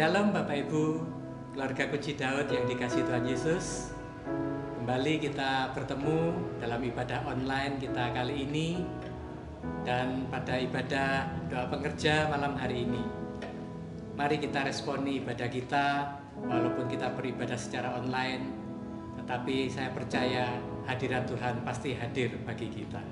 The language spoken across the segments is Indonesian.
Shalom Bapak Ibu, keluarga Kunci Daud yang dikasihi Tuhan Yesus. Kembali kita bertemu dalam ibadah online kita kali ini dan pada ibadah doa pengerja malam hari ini. Mari kita responi ibadah kita walaupun kita beribadah secara online, tetapi saya percaya hadirat Tuhan pasti hadir bagi kita.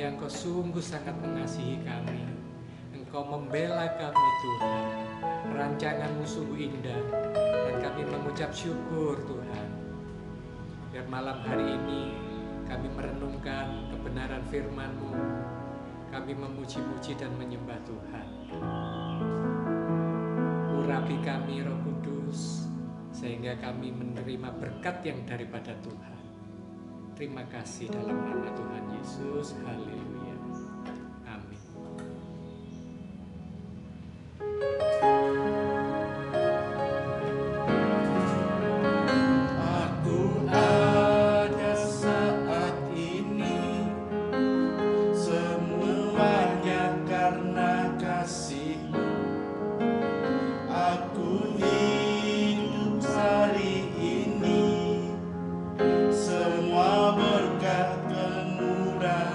Engkau sungguh sangat mengasihi kami. Engkau membela kami Tuhan. Rancangan-Mu sungguh indah dan kami mengucap syukur Tuhan. Biar malam hari ini kami merenungkan kebenaran firman-Mu. Kami memuji-muji dan menyembah Tuhan. Urapi kami Roh Kudus sehingga kami menerima berkat yang daripada Tuhan. Terima kasih dalam nama Tuhan Yesus. Haleluya. Amin. Aku ada saat ini, semuanya karena kasih-Mu. Aku hidup hari ini, semua berkat kemudahan.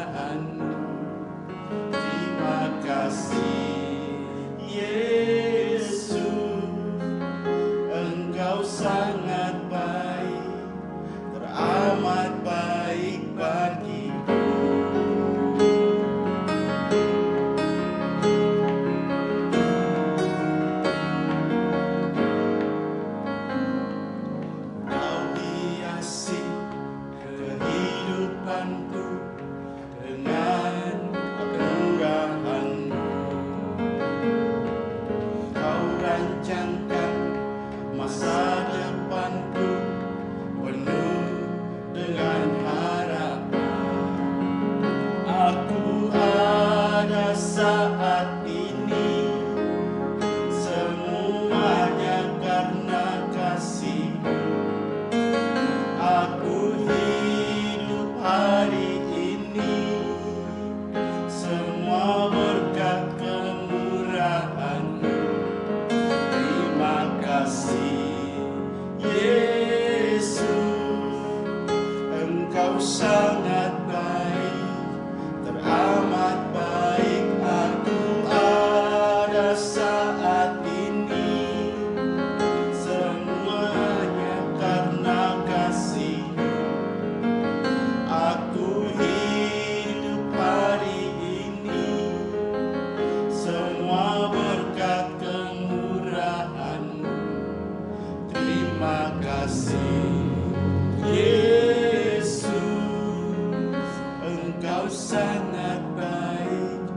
sangat baik,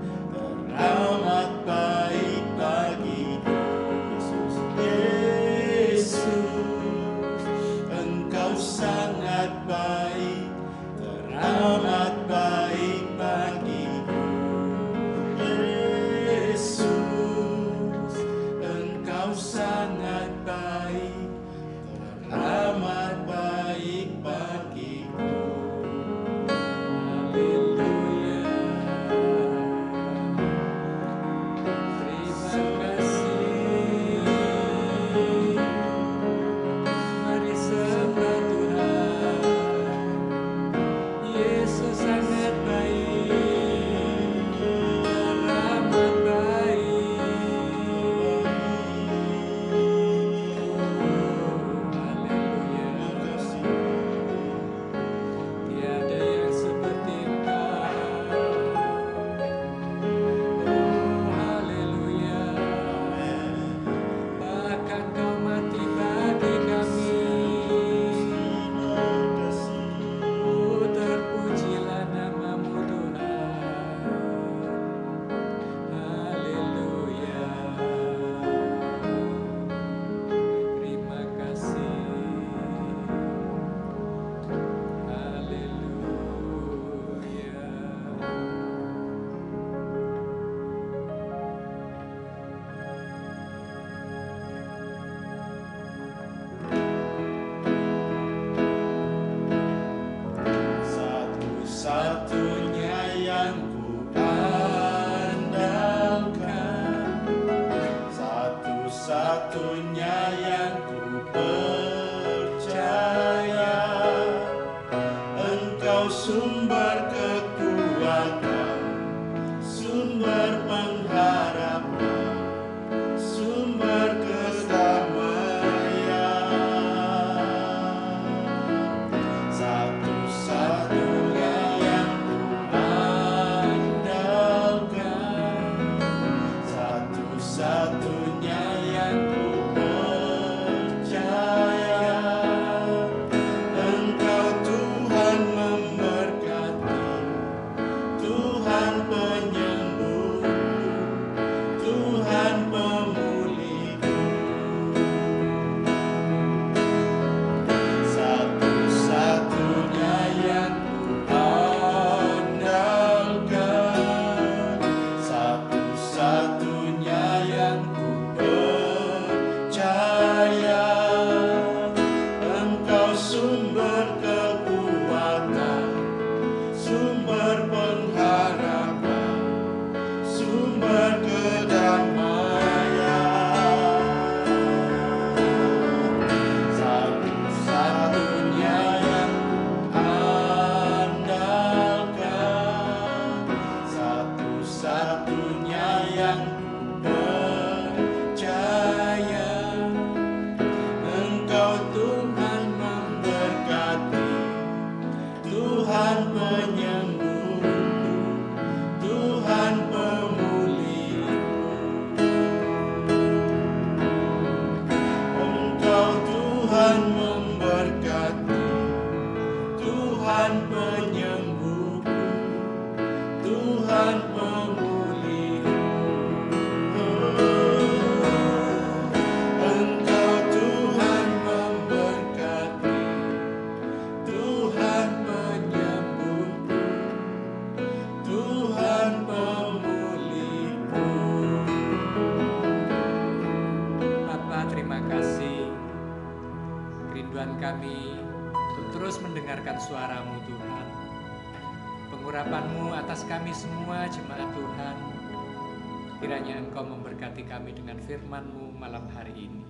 teramat baik bagiku. Yesus, Engkau sangat baik, teramat baik bagiku. Yesus, Engkau sangat baik, teramat baik bagiku. Haleluya. Terima kasih. Mari sembah Tuhan. Yesus sangat baik, teramat baik. Haleluya. Tiada yang seperti Engkau. Haleluya. Bahkan Kau mati bagi kami. Terpujilah nama-Mu Tuhan. Haleluya. Terima kasih. Haleluya. Satu-satunya yang ku andalkan, satu-satunya yang ku percaya, Engkau sumber kekuatan, sumber pengharapan, sumber kedamaian. Satu-satunya yang ku andalkan, satu-satunya yang ku percaya, Engkau Tuhan memberkati, Tuhan penyembuhku, Tuhan pemulihku. Satu-satunya yang ku andalkan, satu-satunya yang ku percaya, Engkau sumber kekuatan, sumber pengharapan, sumber kedamaian. Satu-satunya yang ku andalkan, satu-satunya yang ku percaya, Engkau Tuhan memberkati, Tuhan penyembuhku, Tuhan pemulihku. Engkau Tuhan memberkati, Tuhan penyembuhku, Tuhan pemulihku. Engkau Tuhan memberkati, Tuhan penyembuhku, Tuhan pemulihku. Bapa, terima kasih. Kerinduan kami untuk terus mendengarkan suara-Mu Tuhan. Pengurapan-Mu atas kami semua jemaat Tuhan. Kiranya Engkau memberkati kami dengan firman-Mu malam hari ini.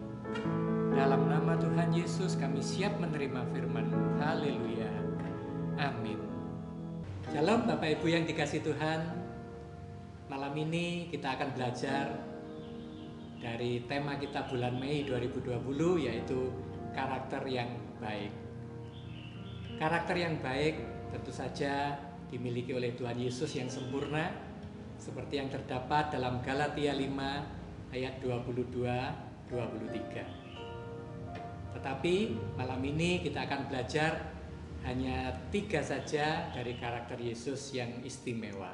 Dalam nama Tuhan Yesus kami siap menerima firman-Mu. Haleluya. Amin. Shalom Bapak Ibu yang dikasihi Tuhan. Malam ini kita akan belajar dari tema kita bulan Mei 2020, yaitu karakter yang baik. Karakter yang baik tentu saja dimiliki oleh Tuhan Yesus yang sempurna, seperti yang terdapat dalam Galatia 5 ayat 22-23. Tetapi malam ini kita akan belajar hanya 3 saja dari karakter Yesus yang istimewa.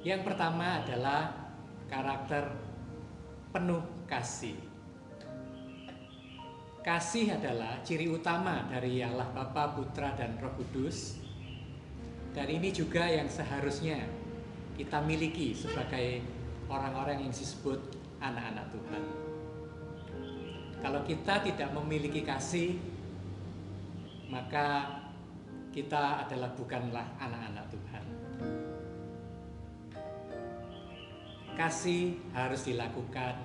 Yang pertama adalah karakter penuh kasih. Kasih adalah ciri utama dari Allah Bapa, Putra, dan Roh Kudus. Dan ini juga yang seharusnya kita miliki sebagai orang-orang yang disebut anak-anak Tuhan. Kalau kita tidak memiliki kasih, maka kita adalah bukanlah anak-anak Tuhan. Kasih harus dilakukan,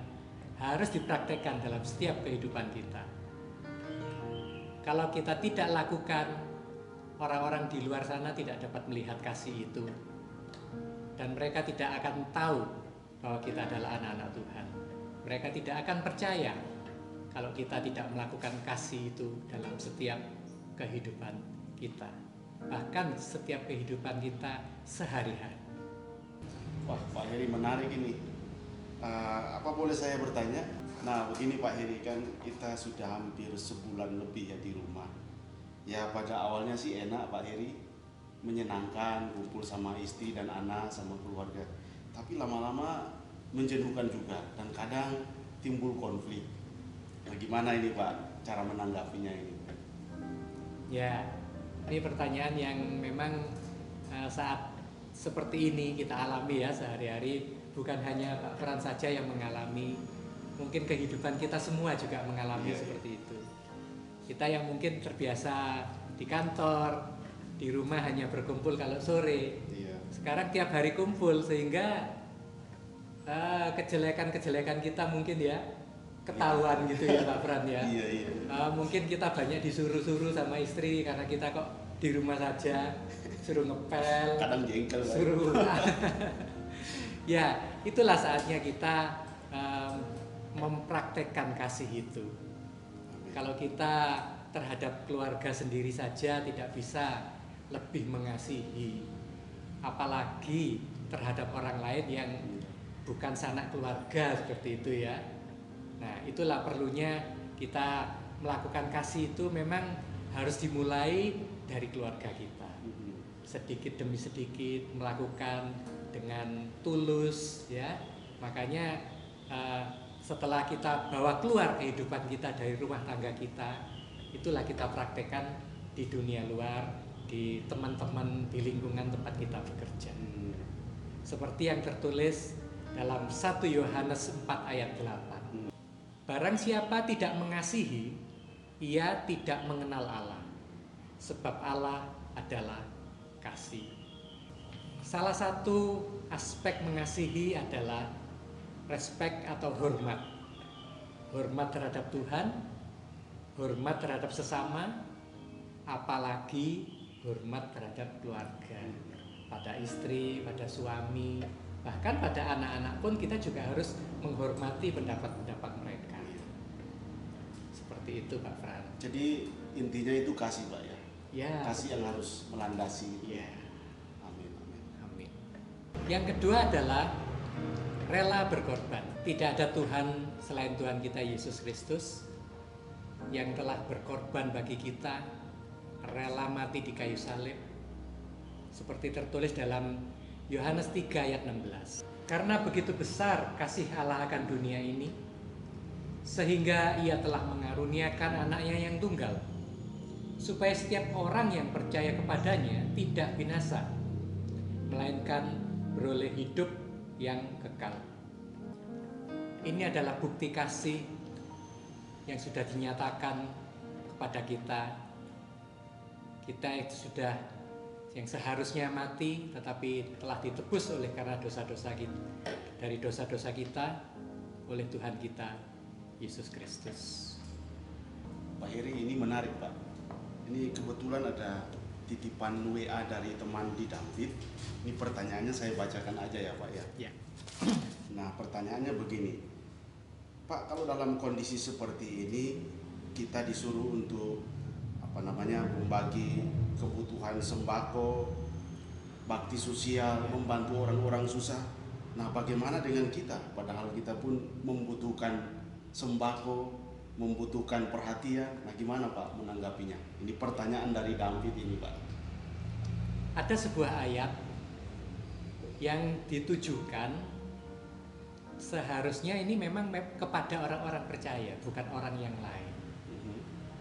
harus dipraktekkan dalam setiap kehidupan kita. Kalau kita tidak lakukan, orang-orang di luar sana tidak dapat melihat kasih itu. Dan mereka tidak akan tahu bahwa kita adalah anak-anak Tuhan. Mereka tidak akan percaya kalau kita tidak melakukan kasih itu dalam setiap kehidupan kita. Bahkan setiap kehidupan kita sehari-hari. Wah, Pak Heri menarik ini. Apa boleh saya bertanya? Nah, begini Pak Heri, kan kita sudah hampir sebulan lebih ya di rumah. Ya pada awalnya sih enak Pak Heri, menyenangkan, kumpul sama istri dan anak, sama keluarga. Tapi lama-lama menjenuhkan juga dan kadang timbul konflik. Nah, gimana ini Pak cara menanggapinya ini? Ya, ini pertanyaan yang memang saat seperti ini kita alami ya sehari-hari. Bukan hanya Pak Fran saja yang mengalami, mungkin kehidupan kita semua juga mengalami seperti itu. Kita yang mungkin terbiasa di kantor, di rumah hanya berkumpul kalau sore. Sekarang tiap hari kumpul, sehingga kejelekan-kejelekan kita mungkin ya ketahuan gitu ya Pak Fran ya. Mungkin kita banyak disuruh-suruh sama istri karena kita kok di rumah saja, suruh ngepel, kadang jengkel, suruh ya, itulah saatnya kita mempraktekkan kasih itu. Kalau kita terhadap keluarga sendiri saja tidak bisa lebih mengasihi, apalagi terhadap orang lain yang bukan sanak keluarga seperti itu ya. Nah, itulah perlunya kita melakukan kasih itu memang harus dimulai dari keluarga kita. Sedikit demi sedikit melakukan dengan tulus ya. Makanya setelah kita bawa keluar kehidupan kita dari rumah tangga kita, itulah kita praktekkan di dunia luar, di teman-teman, di lingkungan tempat kita bekerja. Seperti yang tertulis dalam 1 Yohanes 4 ayat 8. Barang siapa tidak mengasihi, ia tidak mengenal Allah, sebab Allah adalah kasih. Salah satu aspek mengasihi adalah respek atau hormat. Hormat terhadap Tuhan, hormat terhadap sesama, apalagi hormat terhadap keluarga. Pada istri, pada suami, bahkan pada anak-anak pun kita juga harus menghormati pendapat-pendapat mereka. Seperti itu Pak Fran. Jadi intinya itu kasih Pak ya? Ya. Kasih yang harus melandasi. Ya. Amin. Yang kedua adalah rela berkorban. Tidak ada Tuhan selain Tuhan kita Yesus Kristus yang telah berkorban bagi kita, rela mati di kayu salib. Seperti tertulis dalam Yohanes 3 ayat 16. Karena begitu besar kasih Allah akan dunia ini, sehingga ia telah mengaruniakan anaknya yang tunggal, supaya setiap orang yang percaya kepadanya tidak binasa, melainkan beroleh hidup yang kekal. Ini adalah bukti kasih yang sudah dinyatakan kepada kita. Kita itu sudah yang seharusnya mati, tetapi telah ditebus oleh karena dosa-dosa kita, dari dosa-dosa kita oleh Tuhan kita Yesus Kristus. Pak Heri, ini menarik Pak. Ini kebetulan ada titipan WA dari teman di David. Ini pertanyaannya saya bacakan aja ya Pak ya. Ya. Nah pertanyaannya begini, Pak, kalau dalam kondisi seperti ini kita disuruh untuk membagi kebutuhan sembako, bakti sosial, membantu orang-orang susah. Nah bagaimana dengan kita? Padahal kita pun membutuhkan sembako, membutuhkan perhatian. Nah, gimana Pak menanggapinya? Ini pertanyaan dari David ini Pak. Ada sebuah ayat yang ditujukan seharusnya ini memang kepada orang-orang percaya, bukan orang yang lain.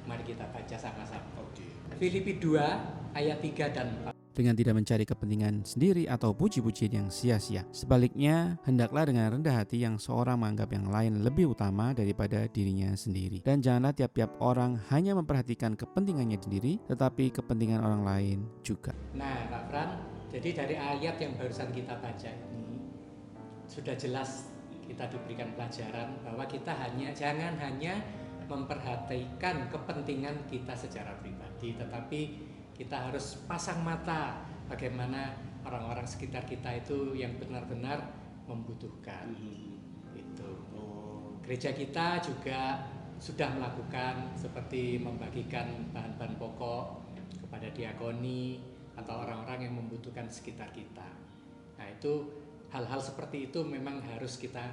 Mari kita baca sama-sama. Oke. Filipi 2 ayat 3 dan 4. Dengan tidak mencari kepentingan sendiri atau puji-pujian yang sia-sia. Sebaliknya, hendaklah dengan rendah hati yang seorang menganggap yang lain lebih utama daripada dirinya sendiri. Dan janganlah tiap-tiap orang hanya memperhatikan kepentingannya sendiri, tetapi kepentingan orang lain juga. Nah, Pak Fran, jadi dari ayat yang barusan kita baca ini sudah jelas kita diberikan pelajaran bahwa kita jangan hanya memperhatikan kepentingan kita secara pribadi, tetapi kita harus pasang mata bagaimana orang-orang sekitar kita itu yang benar-benar membutuhkan. Itu. Gereja kita juga sudah melakukan seperti membagikan bahan-bahan pokok kepada diakoni atau orang-orang yang membutuhkan sekitar kita. Nah, itu hal-hal seperti itu memang harus kita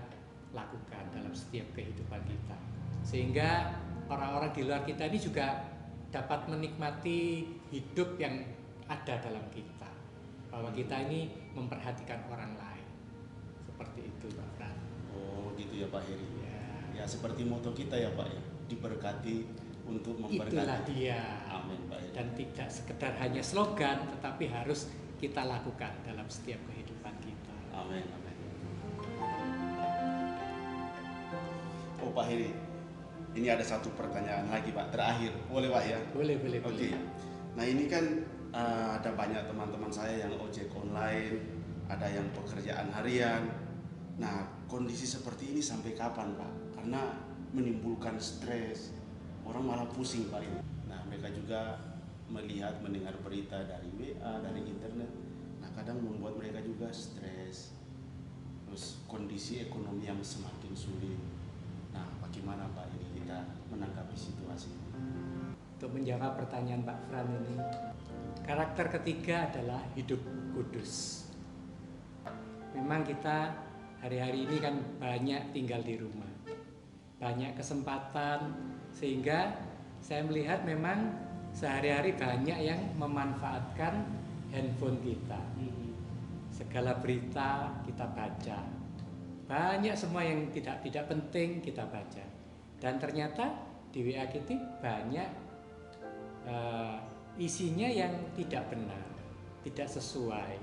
lakukan dalam setiap kehidupan kita. Sehingga orang-orang di luar kita ini juga dapat menikmati hidup yang ada dalam kita, bahwa kita ini memperhatikan orang lain. Seperti itu Pak Fran. Oh gitu ya Pak Heri. Ya, seperti moto kita ya Pak ya, diberkati untuk memberkati. itulah dia. Amin Pak Heri. Dan tidak sekedar hanya slogan, tetapi harus kita lakukan dalam setiap kehidupan kita. Amin. Amin. Oh Pak Heri, ini ada satu pertanyaan lagi Pak, terakhir. Boleh Pak ya? Boleh. Oke. Nah ini kan ada banyak teman-teman saya yang ojek online, ada yang pekerjaan harian. Nah kondisi seperti ini sampai kapan Pak? Karena menimbulkan stres, orang malah pusing Pak ini. Nah mereka juga mendengar berita dari WA, dari internet. Nah kadang membuat mereka juga stres. Terus kondisi ekonomi yang semakin sulit. Nah bagaimana Pak ini kita menanggapi situasi ini? Untuk menjawab pertanyaan Pak Fran ini, karakter ketiga adalah hidup kudus. Memang kita hari-hari ini kan banyak tinggal di rumah, banyak kesempatan, sehingga saya melihat memang sehari-hari banyak yang memanfaatkan handphone kita. Segala berita kita baca, banyak semua yang tidak penting kita baca, dan ternyata di WA kita banyak isinya yang tidak benar, tidak sesuai.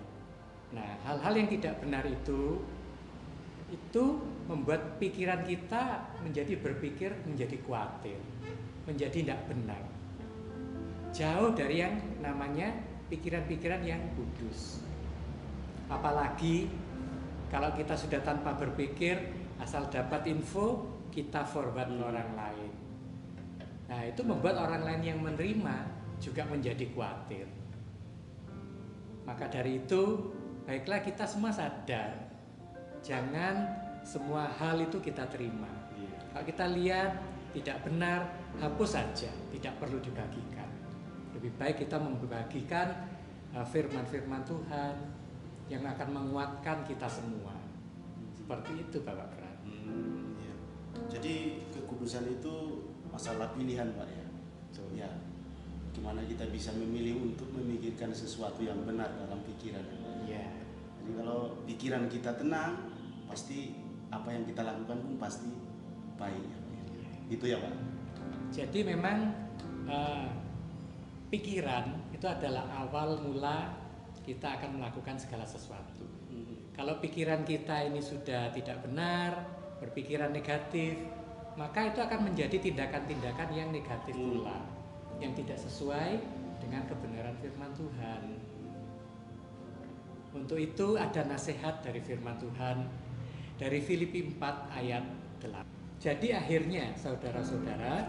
Nah, hal-hal yang tidak benar itu membuat pikiran kita menjadi berpikir menjadi khawatir, menjadi tidak benar, jauh dari yang namanya pikiran-pikiran yang kudus. Apalagi kalau kita sudah tanpa berpikir, asal dapat info kita forward ke orang lain. Nah itu membuat orang lain yang menerima juga menjadi khawatir. Maka dari itu baiklah kita semua sadar, jangan semua hal itu kita terima. Kalau kita lihat tidak benar, hapus saja, tidak perlu dibagikan. Lebih baik kita membagikan firman-firman Tuhan yang akan menguatkan kita semua. Seperti itu Bapak Fran. Ya. Jadi kekudusan itu masalah pilihan Pak ya. Ya. Gimana kita bisa memilih untuk memikirkan sesuatu yang benar dalam pikiran. Ya. Jadi kalau pikiran kita tenang, pasti apa yang kita lakukan pun pasti baik. Itu ya Pak. Jadi memang pikiran itu adalah awal mula kita akan melakukan segala sesuatu. Kalau pikiran kita ini sudah tidak benar, berpikiran negatif, maka itu akan menjadi tindakan-tindakan yang negatif pula, yang tidak sesuai dengan kebenaran firman Tuhan. Untuk itu ada nasihat dari firman Tuhan dari Filipi 4 ayat 8. Jadi akhirnya saudara-saudara,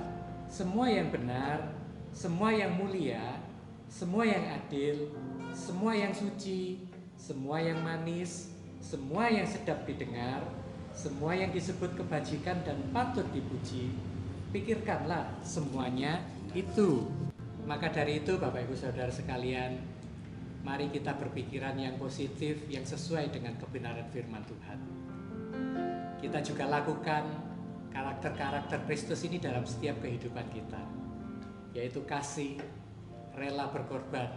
semua yang benar, semua yang mulia, semua yang adil, semua yang suci, semua yang manis, semua yang sedap didengar, semua yang disebut kebajikan dan patut dipuji, pikirkanlah semuanya itu. Maka dari itu Bapak Ibu Saudara sekalian, mari kita berpikiran yang positif, yang sesuai dengan kebenaran firman Tuhan. Kita juga lakukan karakter-karakter Kristus ini dalam setiap kehidupan kita, yaitu kasih, rela berkorban,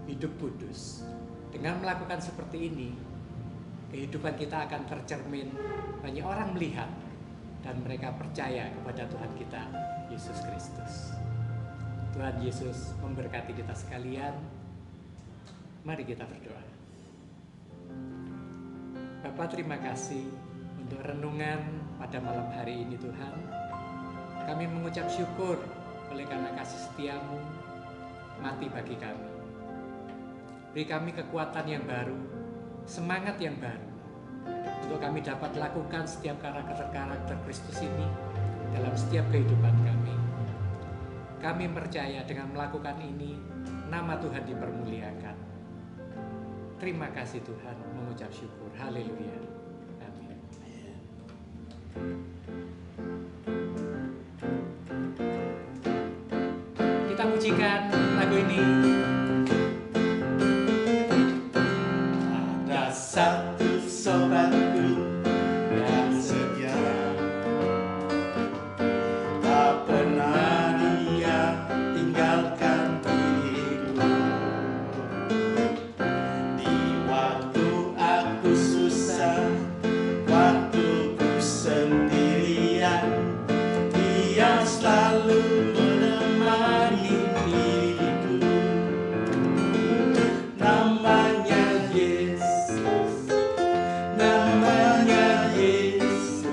hidup kudus. Dengan melakukan seperti ini, kehidupan kita akan tercermin, banyak orang melihat dan mereka percaya kepada Tuhan kita, Yesus Kristus. Tuhan Yesus memberkati kita sekalian. Mari kita berdoa. Bapa, terima kasih untuk renungan pada malam hari ini Tuhan. Kami mengucap syukur oleh karena kasih setiamu mati bagi kami. Beri kami kekuatan yang baru, semangat yang baru, untuk kami dapat lakukan setiap karakter-karakter Kristus ini dalam setiap kehidupan kami. Kami percaya dengan melakukan ini, nama Tuhan dipermuliakan. Terima kasih Tuhan, mengucap syukur. Haleluya. Amin. Kita pujikan lagu ini. Ada satu sobatku yang setia, tak pernah dia tinggalkan diriku. Di waktu aku susah, waktu ku sendirian, dia selalu menemani diriku. Namanya Yesus, namanya Yesus,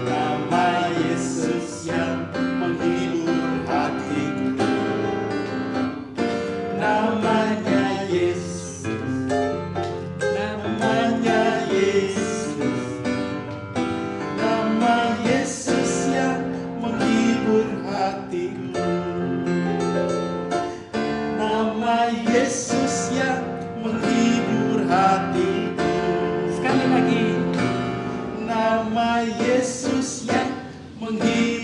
nama Yesus yang menghibur hatiku. Namanya Yesus, namanya Yesus, nama Yesus yang menghibur hatiku. Nama Yesus yang menghibur hatiku. Sekali lagi. Nama Yesus yang menghibur